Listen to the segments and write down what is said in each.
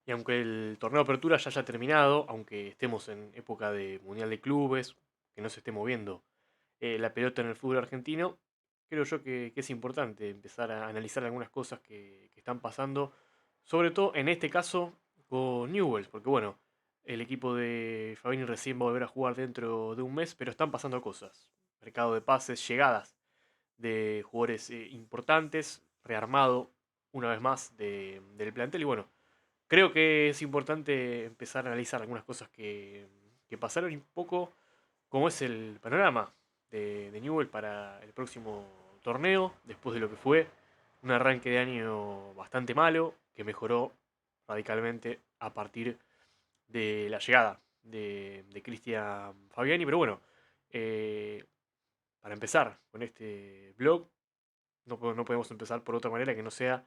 Y aunque el torneo de apertura ya haya terminado, aunque estemos en época de Mundial de Clubes, que no se esté moviendo la pelota en el fútbol argentino, creo yo que es importante empezar a analizar algunas cosas que están pasando, sobre todo en este caso con Newell's, porque bueno, el equipo de Fabini recién va a volver a jugar dentro de un mes, pero están pasando cosas. Mercado de pases, llegadas de jugadores importantes, rearmado una vez más del plantel y bueno, creo que es importante empezar a analizar algunas cosas que pasaron y un poco cómo es el panorama de Newell para el próximo torneo, después de lo que fue un arranque de año bastante malo, que mejoró radicalmente a partir de la llegada de Cristian Fabiani. Pero bueno, eh, para empezar con este blog, no podemos empezar por otra manera que no sea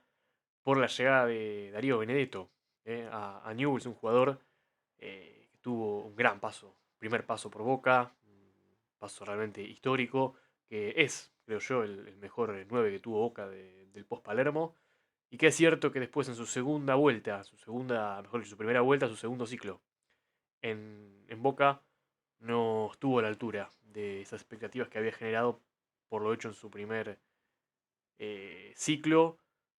por la llegada de Darío Benedetto a Newell's, un jugador que tuvo un gran paso, primer paso por Boca, un paso realmente histórico, que es, creo yo, el mejor 9 que tuvo Boca del post-Palermo, y que es cierto que después en su segunda vuelta, su segunda, mejor dicho, su primera vuelta, su segundo ciclo en Boca, no estuvo a la altura de esas expectativas que había generado por lo hecho en su primer ciclo.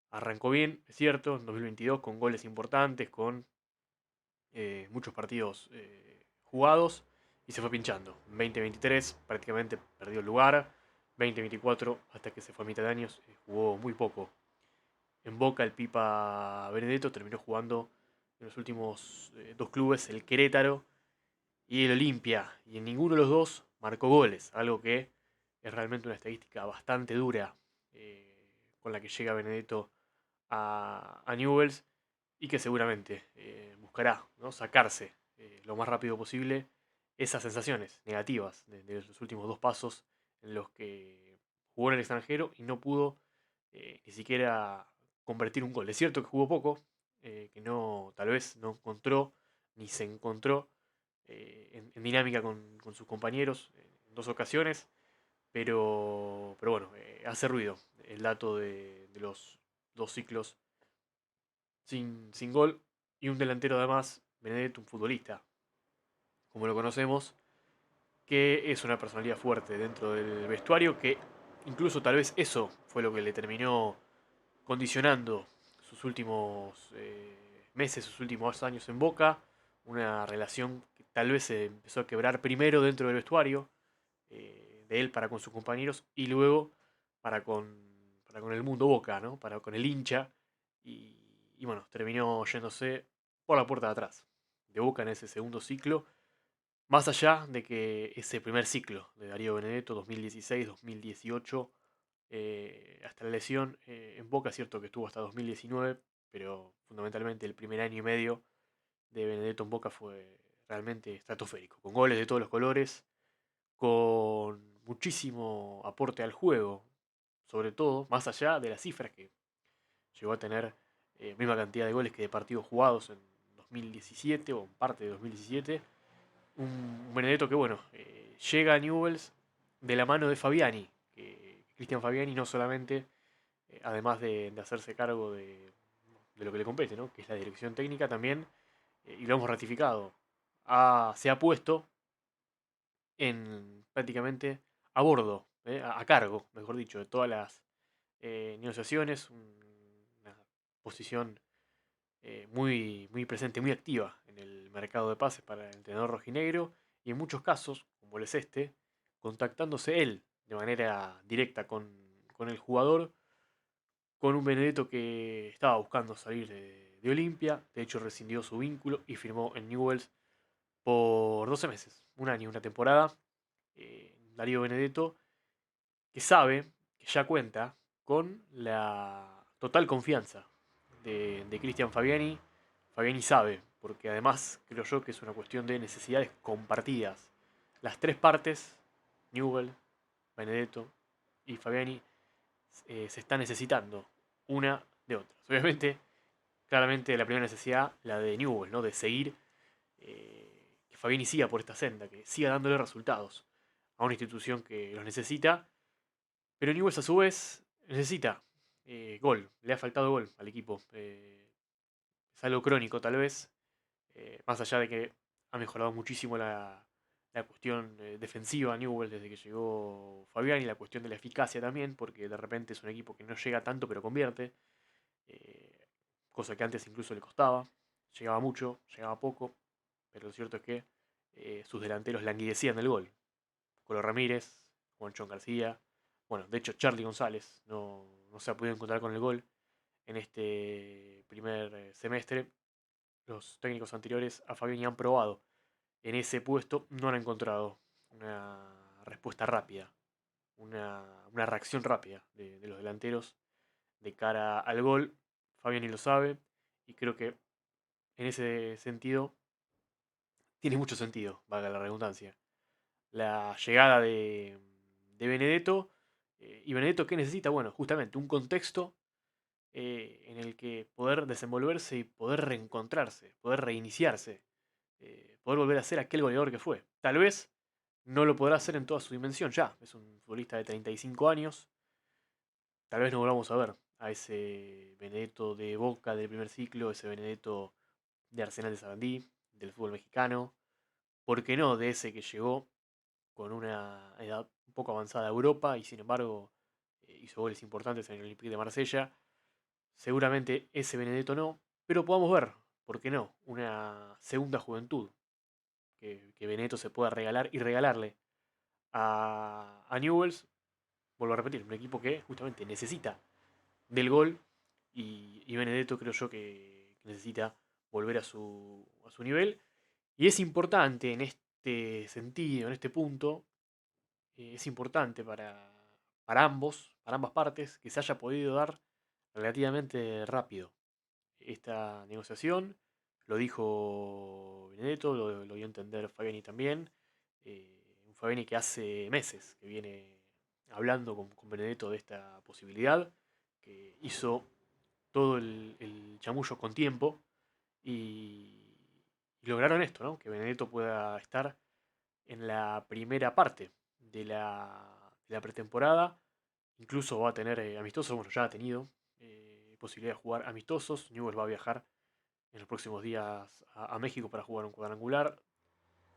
Arrancó bien, es cierto, en 2022 con goles importantes, con muchos partidos jugados y se fue pinchando. En 2023 prácticamente perdió el lugar. 2024, hasta que se fue a mitad de años, jugó muy poco. En Boca, el Pipa Benedetto terminó jugando en los últimos dos clubes, el Querétaro y el Olimpia. Y en ninguno de los dos marcó goles, algo que es realmente una estadística bastante dura con la que llega Benedetto a Newells y que seguramente buscará, ¿no?, sacarse lo más rápido posible esas sensaciones negativas de los últimos dos pasos en los que jugó en el extranjero y no pudo ni siquiera convertir un gol. Es cierto que jugó poco, que no, tal vez no encontró ni se encontró en dinámica con sus compañeros en dos ocasiones, pero bueno, hace ruido el dato de los dos ciclos sin gol y un delantero además, Benedetto, un futbolista, como lo conocemos, que es una personalidad fuerte dentro del vestuario, que incluso tal vez eso fue lo que le terminó condicionando sus últimos meses, sus últimos años en Boca, una relación que tal vez se empezó a quebrar primero dentro del vestuario, de él para con sus compañeros y luego para con el mundo Boca, ¿no? Para con el hincha y, y bueno, terminó yéndose por la puerta de atrás de Boca en ese segundo ciclo, más allá de que ese primer ciclo de Darío Benedetto, 2016-2018, hasta la lesión en Boca, es cierto que estuvo hasta 2019, pero fundamentalmente el primer año y medio de Benedetto en Boca fue realmente estratosférico, con goles de todos los colores, con muchísimo aporte al juego, sobre todo, más allá de las cifras que llegó a tener misma cantidad de goles que de partidos jugados en 2017 o en parte de 2017. Un Benedetto que, bueno, llega a Newells de la mano de Fabiani, que Cristian Fabiani no solamente, además de hacerse cargo de lo que le compete, ¿no?, que es la dirección técnica también, y lo hemos ratificado, se ha puesto en prácticamente a bordo, a cargo, mejor dicho, de todas las negociaciones, una posición muy presente, muy activa en el mercado de pases para el entrenador rojinegro y en muchos casos, como es este, contactándose él de manera directa con el jugador, con un Benedetto que estaba buscando salir de Olimpia, de hecho rescindió su vínculo y firmó en Newells por 12 meses, un año, una temporada. Darío Benedetto, que sabe, que ya cuenta con la total confianza de Cristian Fabiani. Fabiani sabe, porque además creo yo que es una cuestión de necesidades compartidas. Las tres partes, Newell, Benedetto y Fabiani, se están necesitando una de otras. Obviamente, claramente la primera necesidad, la de Newell, ¿no?, de seguir, que Fabiani siga por esta senda, que siga dándole resultados a una institución que los necesita, pero Newell's a su vez necesita gol, le ha faltado gol al equipo. es algo crónico tal vez, más allá de que ha mejorado muchísimo la cuestión defensiva Newell desde que llegó Fabián y la cuestión de la eficacia también, porque de repente es un equipo que no llega tanto pero convierte, eh, cosa que antes incluso le costaba, llegaba mucho, llegaba poco, pero lo cierto es que sus delanteros languidecían del gol. Colo Ramírez, Juanchón García, bueno, de hecho Charlie González no se ha podido encontrar con el gol en este primer semestre. Los técnicos anteriores a Fabiani han probado en ese puesto, no han encontrado una respuesta rápida, una reacción rápida de los delanteros de cara al gol. Fabiani lo sabe y creo que en ese sentido tiene mucho sentido, valga la redundancia. La llegada de Benedetto, y Benedetto, ¿qué necesita? Bueno, justamente un contexto en el que poder desenvolverse y poder reencontrarse, poder reiniciarse, poder volver a ser aquel goleador que fue. Tal vez no lo podrá hacer en toda su dimensión ya. Es un futbolista de 35 años. Tal vez no volvamos a ver a ese Benedetto de Boca del primer ciclo, ese Benedetto de Arsenal de Sarandí, del fútbol mexicano. ¿Por qué no? De ese que llegó con una edad un poco avanzada a Europa y sin embargo hizo goles importantes en el Olympique de Marsella. Seguramente ese Benedetto no, pero podamos ver, ¿por qué no? Una segunda juventud que Benedetto se pueda regalar y regalarle a Newells. Vuelvo a repetir, un equipo que justamente necesita del gol y Benedetto creo yo que necesita volver a su nivel. Y es importante en este sentido, en este punto, es importante para ambos, para ambas partes, que se haya podido dar relativamente rápido esta negociación. Lo dijo Benedetto, lo dio a entender Fabiani también. Un Fabiani que hace meses que viene hablando con Benedetto de esta posibilidad, que hizo todo el chamullo con tiempo y, y lograron esto, ¿no? Que Benedetto pueda estar en la primera parte de la pretemporada. Incluso va a tener amistosos, bueno, ya ha tenido posibilidad de jugar amistosos. Newell's va a viajar en los próximos días a México para jugar un cuadrangular.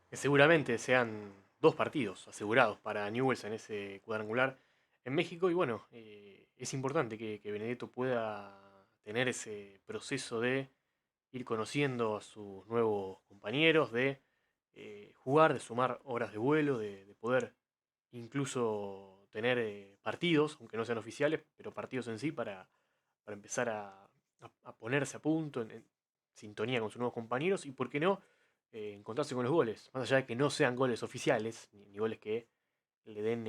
Que seguramente sean dos partidos asegurados para Newell's en ese cuadrangular en México. Y bueno, es importante que Benedetto pueda tener ese proceso de ir conociendo a sus nuevos compañeros, de jugar, de sumar horas de vuelo, de poder incluso tener partidos, aunque no sean oficiales, pero partidos en sí para empezar a ponerse a punto, en sintonía con sus nuevos compañeros y, ¿por qué no?, encontrarse con los goles. Más allá de que no sean goles oficiales, ni goles que le den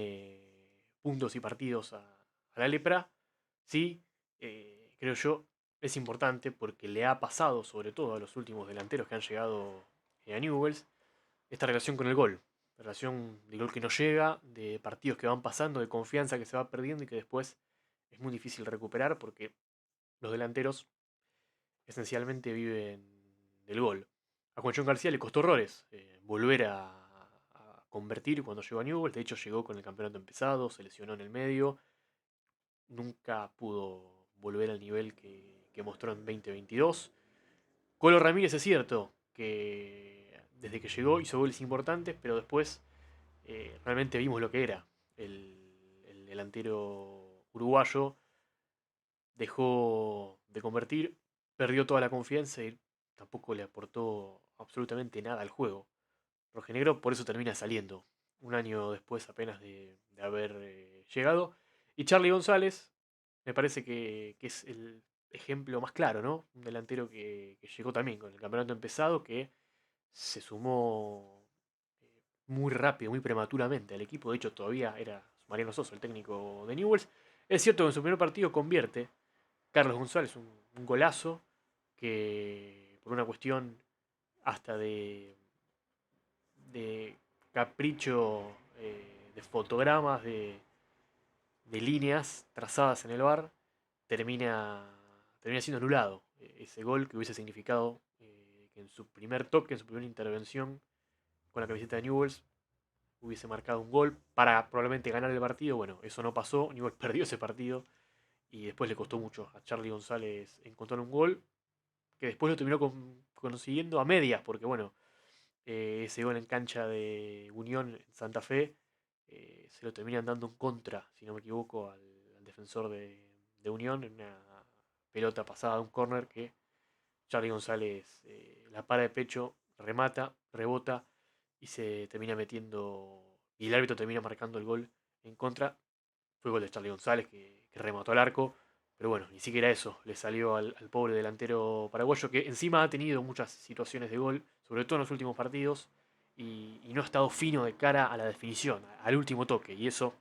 puntos y partidos a la lepra, sí, creo yo, es importante porque le ha pasado, sobre todo a los últimos delanteros que han llegado a Newell's, esta relación con el gol. Relación de gol que no llega, de partidos que van pasando, de confianza que se va perdiendo y que después es muy difícil recuperar porque los delanteros esencialmente viven del gol. A Juanchón García le costó horrores volver a convertir cuando llegó a Newell's. De hecho, llegó con el campeonato empezado, se lesionó en el medio. Nunca pudo volver al nivel que mostró en 2022. Colo Ramírez es cierto que desde que llegó hizo goles importantes, pero después realmente vimos lo que era. El delantero uruguayo dejó de convertir, perdió toda la confianza y tampoco le aportó absolutamente nada al juego. Rojinegro por eso termina saliendo, un año después apenas de haber llegado. Y Charlie González me parece que es el ejemplo más claro, ¿no? Un delantero que llegó también con el campeonato empezado, que se sumó muy rápido, muy prematuramente al equipo. De hecho, todavía era Mariano Soso el técnico de Newell's. Es cierto que en su primer partido convierte Carlos González un golazo que por una cuestión hasta de capricho de fotogramas, de líneas trazadas en el bar, termina siendo anulado. Ese gol que hubiese significado que en su primer toque, en su primera intervención con la camiseta de Newell's, hubiese marcado un gol para probablemente ganar el partido. Bueno, eso no pasó. Newell's perdió ese partido y después le costó mucho a Charlie González encontrar un gol que después lo terminó consiguiendo a medias, porque bueno, ese gol en cancha de Unión en Santa Fe se lo terminan dando en contra, si no me equivoco, al defensor de Unión en una pelota pasada de un córner que Charlie González la para de pecho, remata, rebota y se termina metiendo, y el árbitro termina marcando el gol en contra. Fue gol de Charlie González que remató al arco. Pero bueno, ni siquiera eso le salió al pobre delantero paraguayo, que encima ha tenido muchas situaciones de gol, sobre todo en los últimos partidos, y no ha estado fino de cara a la definición, al último toque. Y eso,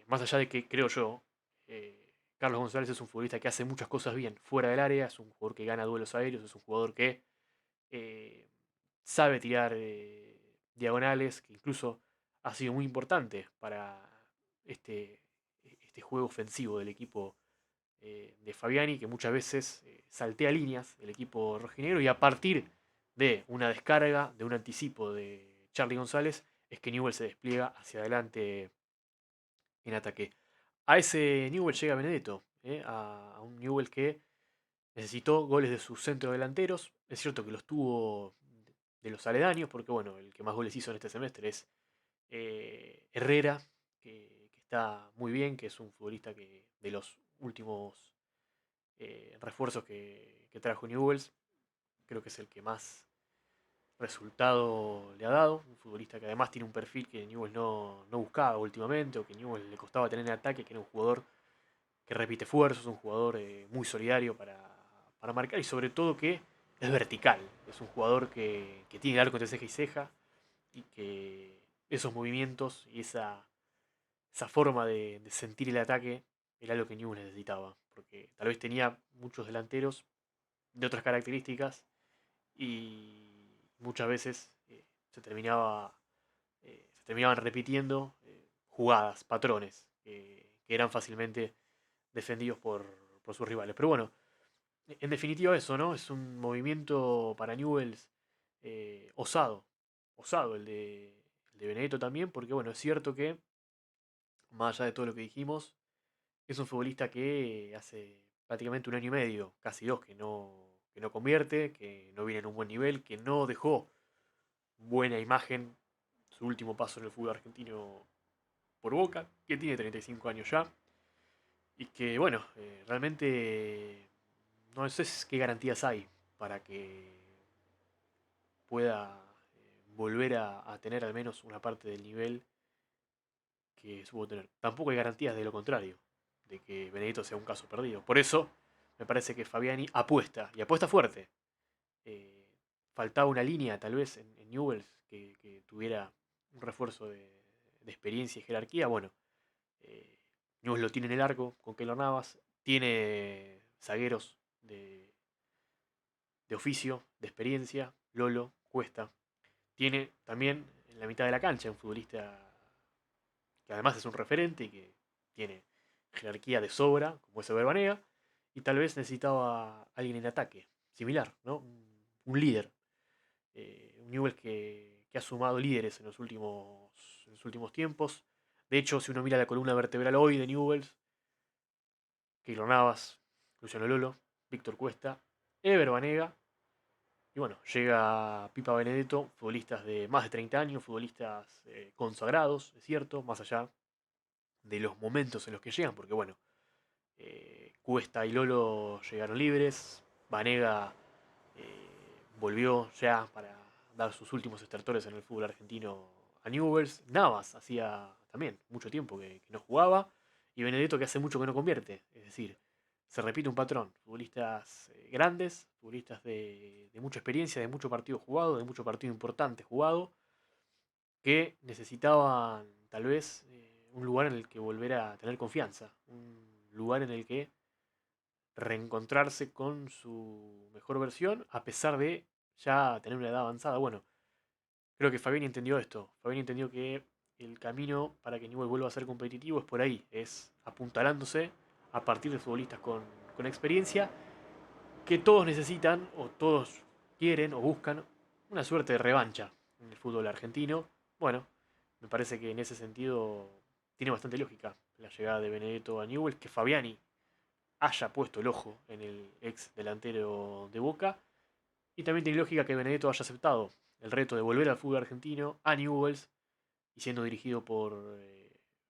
más allá de que creo yo, eh, Carlos González es un futbolista que hace muchas cosas bien fuera del área, es un jugador que gana duelos aéreos, es un jugador que eh, sabe tirar diagonales, que incluso ha sido muy importante para este, este juego ofensivo del equipo de Fabiani, que muchas veces saltea líneas el equipo rojinegro y a partir de una descarga, de un anticipo de Charlie González, es que Newell se despliega hacia adelante en ataque. A ese Newell llega Benedetto, a un Newell que necesitó goles de sus centrodelanteros. Es cierto que los tuvo de los aledaños, porque bueno, el que más goles hizo en este semestre es Herrera, que está muy bien, que es un futbolista que de los últimos refuerzos que trajo Newells, creo que es el que más resultado le ha dado. Un futbolista que además tiene un perfil que Newells no buscaba últimamente, o que Newells le costaba tener en ataque, que era un jugador que repite esfuerzos, un jugador muy solidario para marcar y sobre todo que es vertical. Es un jugador que tiene el arco entre ceja y ceja y que esos movimientos y esa forma de sentir el ataque era lo que Newell's necesitaba. Porque tal vez tenía muchos delanteros de otras características y muchas veces se terminaban repitiendo jugadas, patrones, que eran fácilmente defendidos por sus rivales. Pero bueno, en definitiva eso, ¿no? Es un movimiento para Newells osado. Osado el de Benedetto también, porque bueno, es cierto que, más allá de todo lo que dijimos, es un futbolista que hace prácticamente un año y medio, casi dos, que no convierte, que no viene en un buen nivel, que no dejó buena imagen su último paso en el fútbol argentino por Boca, que tiene 35 años ya, y que bueno, realmente no sé qué garantías hay para que pueda volver a tener al menos una parte del nivel que supo tener. Tampoco hay garantías de lo contrario, de que Benedetto sea un caso perdido. Por eso me parece que Fabiani apuesta, y apuesta fuerte. Eh, Faltaba una línea tal vez en Newell's que tuviera un refuerzo de experiencia y jerarquía. Bueno, eh, Newell's lo tiene en el arco con Keylor Navas, tiene zagueros de oficio, de experiencia, Lolo, Cuesta. Tiene también en la mitad de la cancha un futbolista que además es un referente y que tiene jerarquía de sobra, como es Eber Banega, y tal vez necesitaba alguien en ataque, similar, ¿no? Un líder. Un Newell que ha sumado líderes en los últimos tiempos. De hecho, si uno mira la columna vertebral hoy de Newells, Keylor Navas, Luciano Lolo, Víctor Cuesta, Eber Banega, y bueno, llega Pipa Benedetto, futbolistas de más de 30 años, futbolistas consagrados, es cierto, más allá de los momentos en los que llegan, porque bueno, Cuesta y Lolo llegaron libres, Banega volvió ya para dar sus últimos estertores en el fútbol argentino a Newell's. Navas hacía también mucho tiempo que no jugaba, y Benedetto que hace mucho que no convierte, es decir, se repite un patrón, futbolistas grandes, futbolistas de mucha experiencia, de mucho partido jugado, de mucho partido importante jugado, que necesitaban tal vez un lugar en el que volver a tener confianza, un lugar en el que reencontrarse con su mejor versión a pesar de ya tener una edad avanzada. Bueno, creo que Fabián entendió esto. Fabián entendió que el camino para que Newell vuelva a ser competitivo es por ahí, es apuntalándose a partir de futbolistas con experiencia que todos necesitan o todos quieren o buscan una suerte de revancha en el fútbol argentino. Bueno, me parece que en ese sentido tiene bastante lógica la llegada de Benedetto a Newell, que Fabiani haya puesto el ojo en el ex delantero de Boca. Y también tiene lógica que Benedetto haya aceptado el reto de volver al fútbol argentino a Newell's y siendo dirigido por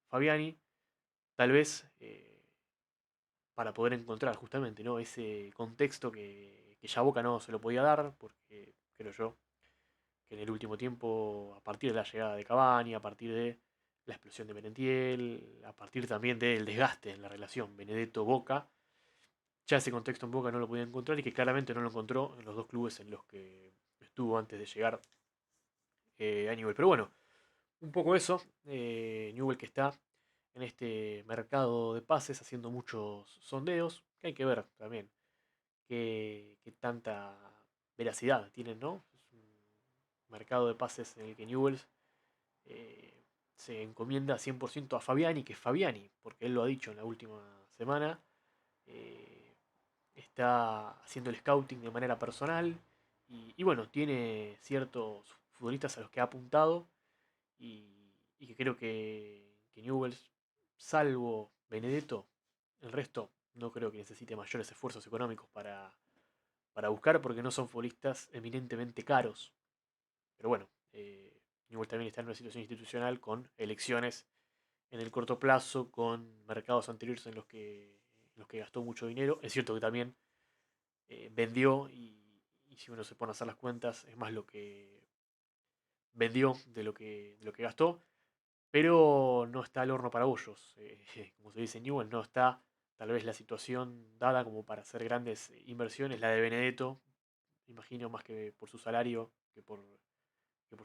Fabiani, tal vez para poder encontrar justamente, ¿no?, ese contexto que ya Boca no se lo podía dar, porque creo yo que en el último tiempo, a partir de la llegada de Cavani, a partir de la explosión de Merentiel, a partir también del desgaste en la relación Benedetto-Boca, ya ese contexto en Boca no lo podía encontrar y que claramente no lo encontró en los dos clubes en los que estuvo antes de llegar a Newell. Pero bueno, un poco eso. Newell que está en este mercado de pases haciendo muchos sondeos, que hay que ver también qué tanta veracidad tienen, ¿no? Es un mercado de pases en el que Newell's eh, se encomienda 100% a Fabiani, que es Fabiani, porque él lo ha dicho en la última semana, eh, está haciendo el scouting de manera personal y bueno, tiene ciertos futbolistas a los que ha apuntado y, y que creo que Newell's, salvo Benedetto, el resto no creo que necesite mayores esfuerzos económicos para buscar porque no son futbolistas eminentemente caros. Pero bueno, Newell's también está en una situación institucional con elecciones en el corto plazo, con mercados anteriores en los que gastó mucho dinero. Es cierto que también vendió y si uno se pone a hacer las cuentas es más lo que vendió de lo que gastó, pero no está el horno para bollos. Como se dice en Newell, no está tal vez la situación dada como para hacer grandes inversiones. La de Benedetto, imagino, más que por su salario, que por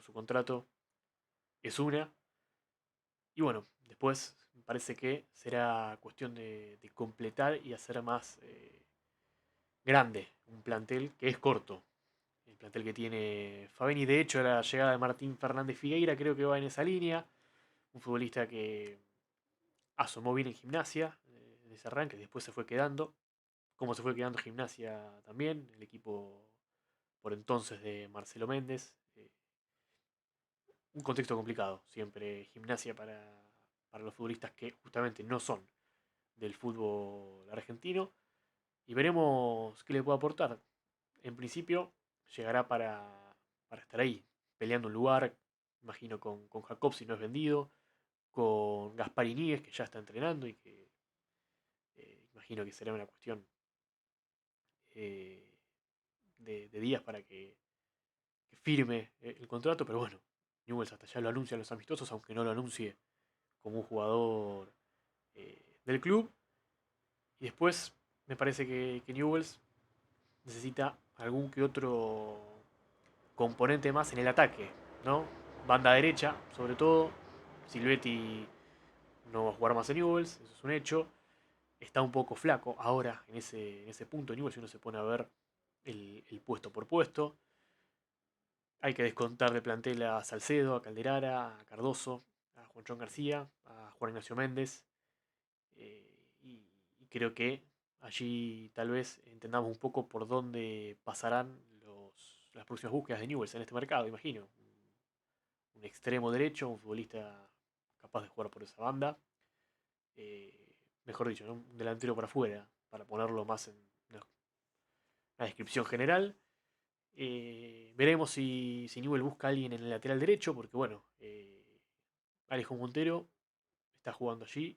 su contrato, es una. Y bueno, después me parece que será cuestión de completar y hacer más grande un plantel que es corto. El plantel que tiene Fabeni, de hecho, la llegada de Martín Fernández Figueira creo que va en esa línea. Un futbolista que asomó bien en Gimnasia, en ese arranque, después se fue quedando. Como se fue quedando Gimnasia también, el equipo por entonces de Marcelo Méndez. Un contexto complicado, siempre Gimnasia para los futbolistas que justamente no son del fútbol argentino. Y veremos qué le puede aportar. En principio, llegará para estar ahí, peleando un lugar, imagino con Jacob si no es vendido, con Gaspar Iníguez, que ya está entrenando y que imagino que será una cuestión eh, de días para que firme el contrato, pero bueno, Newell's hasta ya lo anuncia a los amistosos, aunque no lo anuncie como un jugador del club. Y después me parece que Newell's necesita algún que otro componente más en el ataque, ¿no? Banda derecha, sobre todo. Silvetti no va a jugar más en Newell's, eso es un hecho. Está un poco flaco ahora en ese punto Newell's, si uno se pone a ver el puesto por puesto. Hay que descontar de plantel a Salcedo, a Calderara, a Cardoso, a Juanchón García, a Juan Ignacio Méndez. Y creo que allí tal vez entendamos un poco por dónde pasarán las próximas búsquedas de Newell's en este mercado, imagino. Un extremo derecho, un futbolista capaz de jugar por esa banda. eh, Mejor dicho, ¿no?, un delantero para afuera, para ponerlo más en una descripción general. Veremos si Newell busca a alguien en el lateral derecho, porque bueno, Alejo Montero está jugando allí,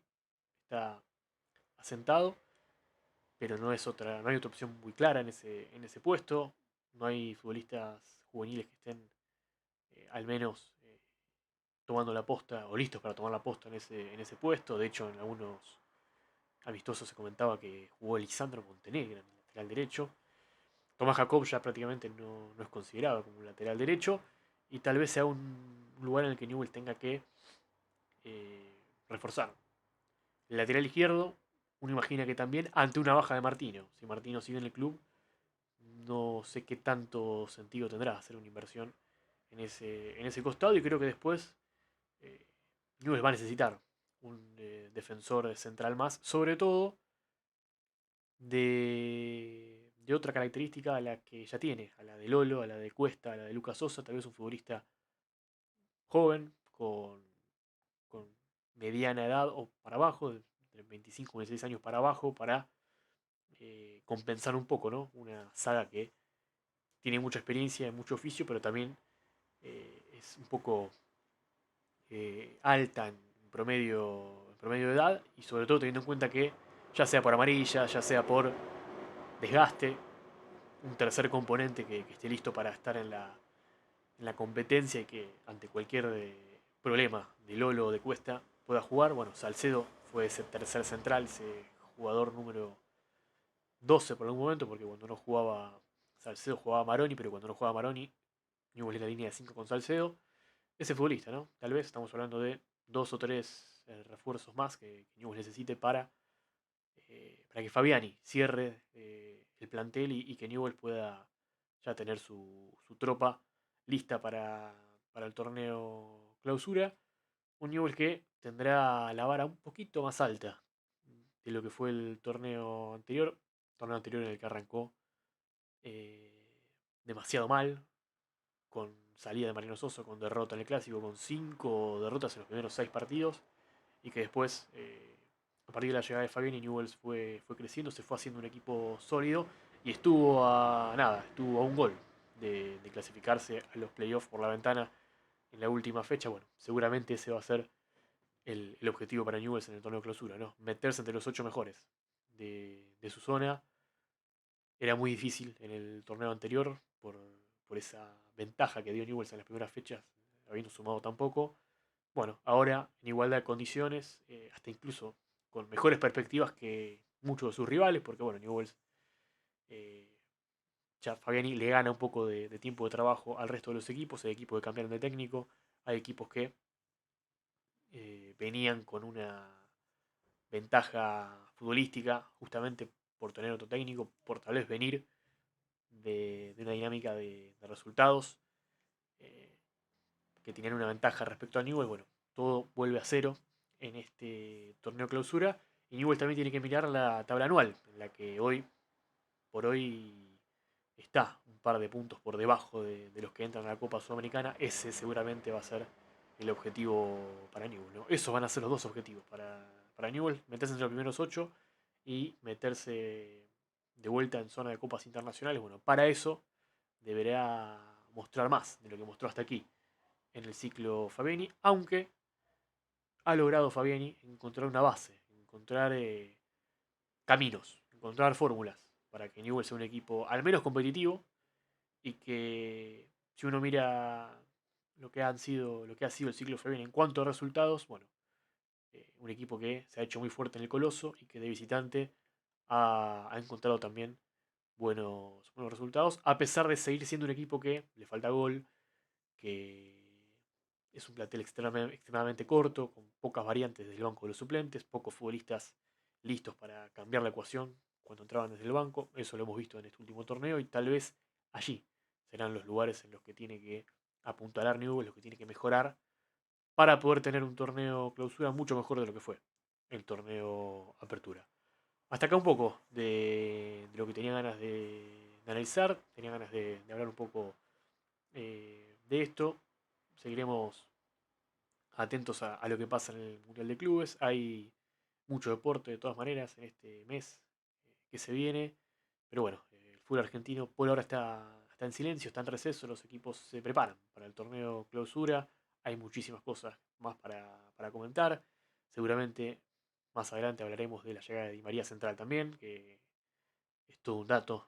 está asentado, pero no hay otra opción muy clara en ese puesto. No hay futbolistas juveniles que estén al menos tomando la posta o listos para tomar la posta en ese puesto. De hecho, en algunos amistosos se comentaba que jugó Lisandro Montenegro en el lateral derecho. Tomás Jacob ya prácticamente no es considerado como un lateral derecho y tal vez sea un lugar en el que Newell tenga que reforzar. El lateral izquierdo, uno imagina que también ante una baja de Martino. Si Martino sigue en el club, no sé qué tanto sentido tendrá hacer una inversión en ese costado y creo que después eh, Newell's va a necesitar un defensor central más, sobre todo de otra característica a la que ya tiene, a la de Lolo, a la de Cuesta, a la de Lucas Sosa, tal vez un futbolista joven, con mediana edad o para abajo, de 25 o 26 años para abajo, para compensar un poco, ¿no? Una saga que tiene mucha experiencia y mucho oficio, pero también es un poco alta en promedio de edad, y sobre todo teniendo en cuenta que, ya sea por amarilla, ya sea por desgaste, un tercer componente que esté listo para estar en la competencia y que ante cualquier problema de Lolo o de Cuesta pueda jugar. Bueno, Salcedo fue ese tercer central, ese jugador número 12 por algún momento, porque cuando no jugaba Salcedo jugaba Maroni, pero cuando no jugaba Maroni, Newell's en la línea de 5 con Salcedo. Ese futbolista, ¿no? Tal vez estamos hablando de dos o tres refuerzos más que Newell's necesite para que Fabiani cierre el plantel y que Newell's pueda ya tener su tropa lista para el torneo clausura. Un Newell's que tendrá la vara un poquito más alta de lo que fue el torneo anterior en el que arrancó eh, demasiado mal, con salida de Mariano Soso, con derrota en el clásico, con 5 derrotas en los primeros 6 partidos, y que después, a partir de la llegada de Fabián, Newell's fue creciendo, se fue haciendo un equipo sólido y estuvo a nada, estuvo a un gol de clasificarse a los playoffs por la ventana en la última fecha. Bueno, seguramente ese va a ser el objetivo para Newell's en el torneo clausura, ¿no? Meterse entre los 8 mejores de su zona. Era muy difícil en el torneo anterior por esa ventaja que dio Newell's en las primeras fechas, habiendo sumado tan poco. Bueno, ahora en igualdad de condiciones, hasta incluso con mejores perspectivas que muchos de sus rivales, porque bueno, Newell's, eh, ya Fabiani le gana un poco de tiempo de trabajo al resto de los equipos. Hay equipos que cambiaron de técnico, hay equipos que venían con una ventaja futbolística justamente por tener otro técnico, por tal vez venir de una dinámica de resultados, eh, que tenían una ventaja respecto a Newell. Bueno, todo vuelve a cero en este torneo clausura. Y Newell también tiene que mirar la tabla anual, en la que hoy por hoy está un par de puntos por debajo de los que entran a la Copa Sudamericana. Ese seguramente va a ser el objetivo para Newell, ¿no? Esos van a ser los dos objetivos para Newell: meterse entre los primeros 8 y meterse de vuelta en zona de copas internacionales. Bueno, para eso deberá mostrar más de lo que mostró hasta aquí en el ciclo Fabiani, aunque ha logrado Fabiani encontrar una base, encontrar caminos, encontrar fórmulas para que Newell sea un equipo al menos competitivo, y que, si uno mira lo que ha sido el ciclo Fabiani en cuanto a resultados, bueno, un equipo que se ha hecho muy fuerte en el Coloso y que de visitante ha encontrado también buenos resultados, a pesar de seguir siendo un equipo que le falta gol, que es un plantel extremadamente corto, con pocas variantes desde el banco de los suplentes, pocos futbolistas listos para cambiar la ecuación cuando entraban desde el banco. Eso lo hemos visto en este último torneo, y tal vez allí serán los lugares en los que tiene que apuntalar Newell's, los que tiene que mejorar para poder tener un torneo clausura mucho mejor de lo que fue el torneo apertura. Hasta acá un poco de lo que tenía ganas de analizar, tenía ganas de hablar un poco de esto. Seguiremos atentos a lo que pasa en el Mundial de Clubes. Hay mucho deporte de todas maneras en este mes que se viene. Pero bueno, el fútbol argentino por ahora está en silencio, está en receso. Los equipos se preparan para el torneo clausura. Hay muchísimas cosas más para comentar. Seguramente más adelante hablaremos de la llegada de Di María Central también, que es todo un dato,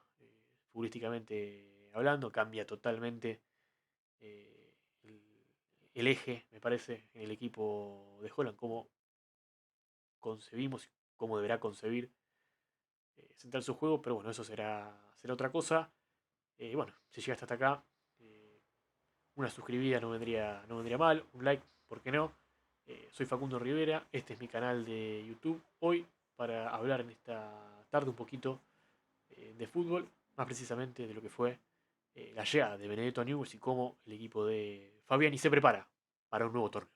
futbolísticamente hablando. Cambia totalmente el, el eje, me parece, en el equipo de Holland, cómo concebimos y cómo deberá concebir centrar su juego. Pero bueno, eso será otra cosa. Bueno, si llegaste hasta acá, eh, una suscribida no vendría mal, un like, ¿por qué no? Soy Facundo Rivera, este es mi canal de YouTube. Hoy, para hablar en esta tarde un poquito de fútbol, más precisamente de lo que fue la llegada de Benedetto a Newell's y cómo el equipo de Fabiani se prepara para un nuevo torneo.